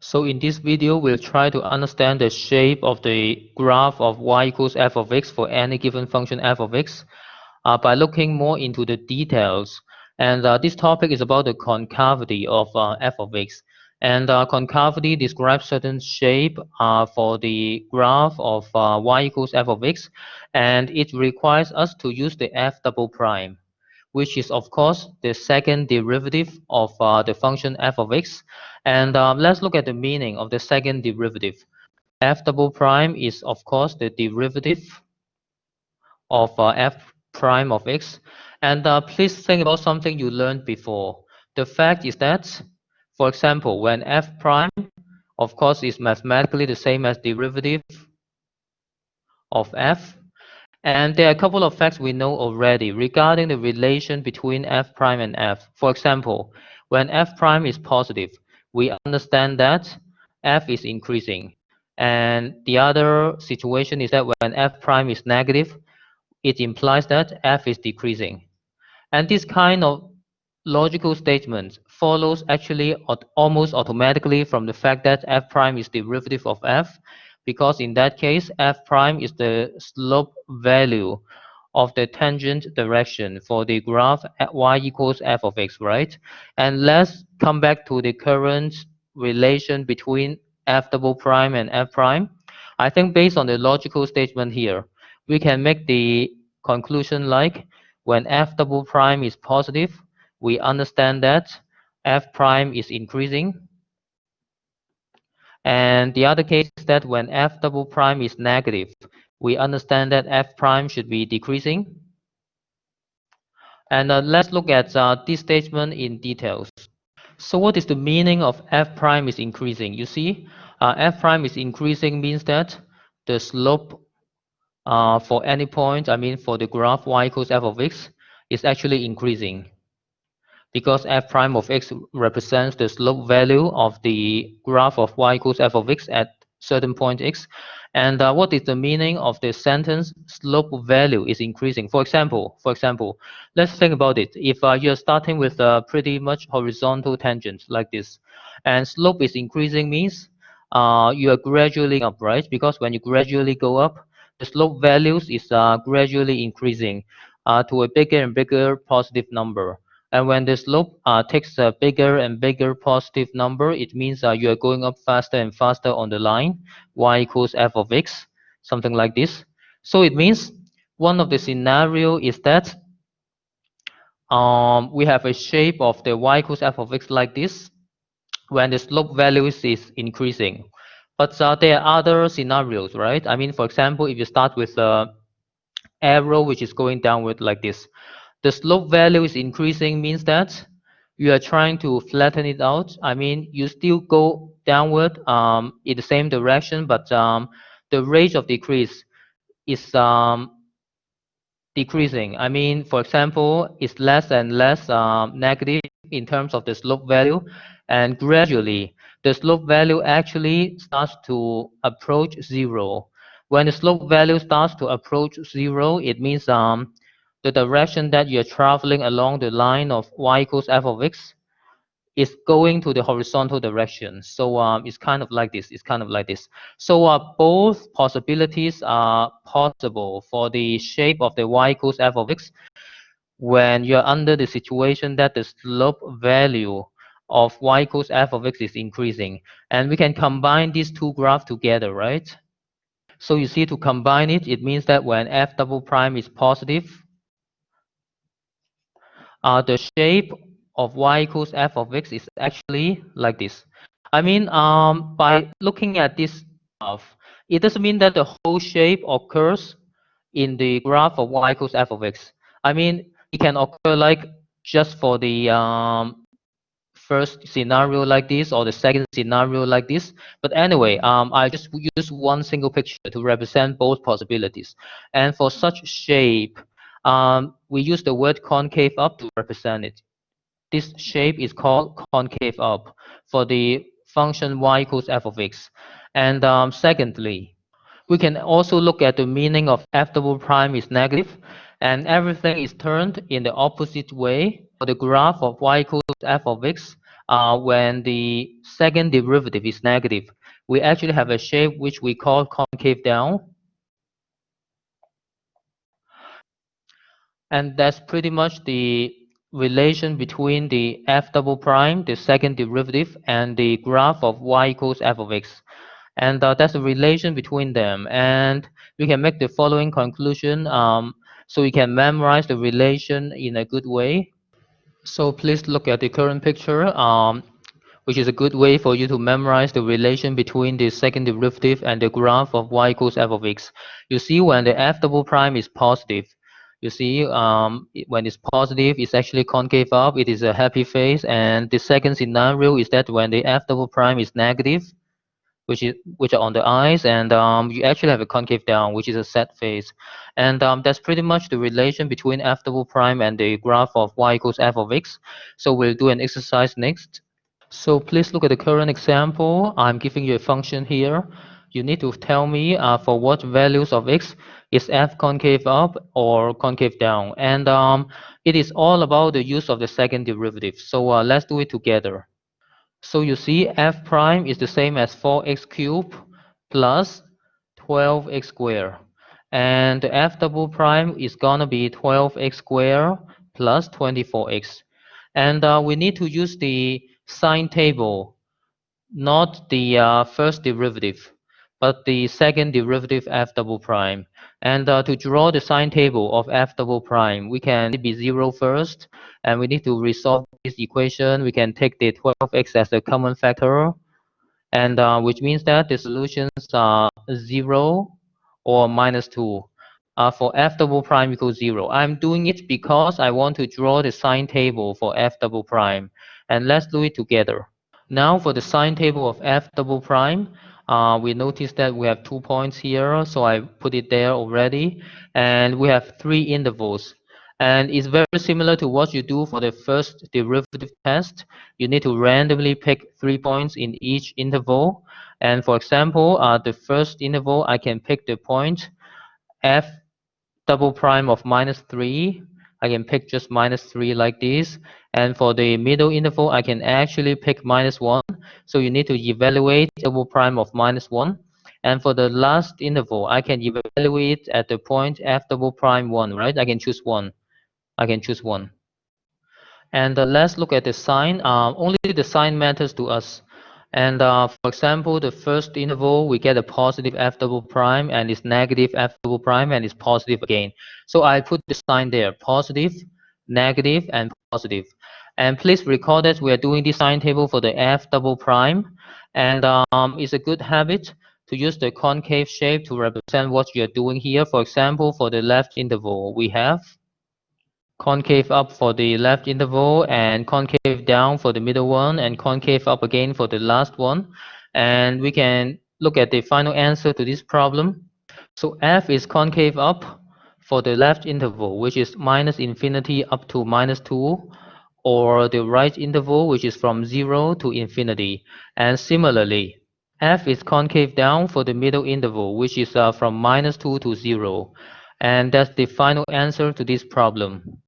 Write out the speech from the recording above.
So in this video, we'll try to understand the shape of the graph of y equals f of x for any given function f of x by looking more into the details. And this topic is about the concavity of f of x. And concavity describes certain shape for the graph of y equals f of x, and it requires us to use the f double prime, which is of course the second derivative of the function f of x. And let's look at the meaning of the second derivative. F double prime is of course the derivative of f prime of x. And please think about something you learned before. The fact is that, for example, when f prime of course is mathematically the same as derivative of f, and there are a couple of facts we know already regarding the relation between f prime and f. For example, when f prime is positive, we understand that f is increasing. And the other situation is that when f prime is negative, it implies that f is decreasing. And this kind of logical statement follows actually almost automatically from the fact that f prime is derivative of f, because in that case f prime is the slope value of the tangent direction for the graph at y equals f of x, right? And let's come back to the current relation between f double prime and f prime. I think based on the logical statement here, we can make the conclusion like when f double prime is positive, we understand that f prime is increasing. And the other case is that when f double prime is negative, we understand that f prime should be decreasing. And let's look at this statement in details. So what is the meaning of f prime is increasing? You see, f prime is increasing means that the slope for any point, I mean for the graph y equals f of x, is actually increasing, because f prime of x represents the slope value of the graph of y equals f of x at certain point x. And what is the meaning of the sentence slope value is increasing? For example, let's think about it. If you're starting with a pretty much horizontal tangent like this, and slope is increasing means you are gradually up, right? Because when you gradually go up, the slope values is gradually increasing to a bigger and bigger positive number. And when the slope takes a bigger and bigger positive number, it means you are going up faster and faster on the line y equals f of x, something like this. So it means one of the scenario is that we have a shape of the y equals f of x like this when the slope values is increasing. But there are other scenarios, right? I mean, for example, if you start with a arrow which is going downward like this, the slope value is increasing means that you are trying to flatten it out. I mean, you still go downward in the same direction, but the rate of decrease is decreasing. I mean, for example, it's less and less negative in terms of the slope value, and gradually the slope value actually starts to approach zero. When the slope value starts to approach zero, it means the direction that you're traveling along the line of y equals f of x is going to the horizontal direction. So it's kind of like this. It's kind of like this. So both possibilities are possible for the shape of the y equals f of x when you're under the situation that the slope value of y equals f of x is increasing. And we can combine these two graphs together, right? So you see, to combine it, it means that when f double prime is positive, the shape of y equals f of x is actually like this. I mean, by looking at this graph, it doesn't mean that the whole shape occurs in the graph of y equals f of x. I mean, it can occur like just for the first scenario like this or the second scenario like this. But anyway, I just use one single picture to represent both possibilities. And for such shape, we use the word concave up to represent it. This shape is called concave up for the function y equals f of x. And secondly, we can also look at the meaning of f double prime is negative, and everything is turned in the opposite way for the graph of y equals f of x. when the second derivative is negative, we actually have a shape which we call concave down. And that's pretty much the relation between the f double prime, the second derivative, and the graph of y equals f of x. And that's the relation between them. And we can make the following conclusion. So we can memorize the relation in a good way. So please look at the current picture, which is a good way for you to memorize the relation between the second derivative and the graph of y equals f of x. You see when the f double prime is positive, you see when it's positive, it's actually concave up, it is a happy face. And the second scenario is that when the f double prime is negative, which are on the eyes, and you actually have a concave down, which is a sad face. And that's pretty much the relation between f double prime and the graph of y equals f of x. So we'll do an exercise next. So please look at the current example. I'm giving you a function here. You need to tell me for what values of x is f concave up or concave down. And it is all about the use of the second derivative. So let's do it together. So you see f prime is the same as 4x cubed plus 12x squared. And the f double prime is gonna be 12x squared plus 24x. And we need to use the sign table, not the first derivative, but the second derivative f double prime. And to draw the sign table of f double prime, we can be 0 first, and we need to resolve this equation. We can take the 12x as a common factor, and which means that the solutions are 0 or -2. For f double prime equals 0. I'm doing it because I want to draw the sign table for f double prime. And let's do it together. Now for the sign table of f double prime, we notice that we have 2 points here, so I put it there already. And we have 3 intervals. And it's very similar to what you do for the first derivative test. You need to randomly pick 3 points in each interval. And for example, the first interval, I can pick the point f double prime of -3. I can pick just -3 like this. And for the middle interval, I can actually pick -1. So you need to evaluate double prime of -1. And for the last interval, I can evaluate at the point f double prime 1, right? I can choose 1. I can choose 1. And let's look at the sign. Only the sign matters to us. And for example, the first interval, we get a positive f double prime, and it's negative f double prime, and it's positive again. So I put the sign there, positive, negative, and positive. And please recall that we are doing the sign table for the f double prime. And it's a good habit to use the concave shape to represent what you're doing here. For example, for the left interval, we have concave up for the left interval, and concave down for the middle one, and concave up again for the last one. And we can look at the final answer to this problem. So f is concave up for the left interval, which is -infinity up to -2, or the right interval, which is from 0 to infinity. And similarly, f is concave down for the middle interval, which is from -2 to 0. And that's the final answer to this problem.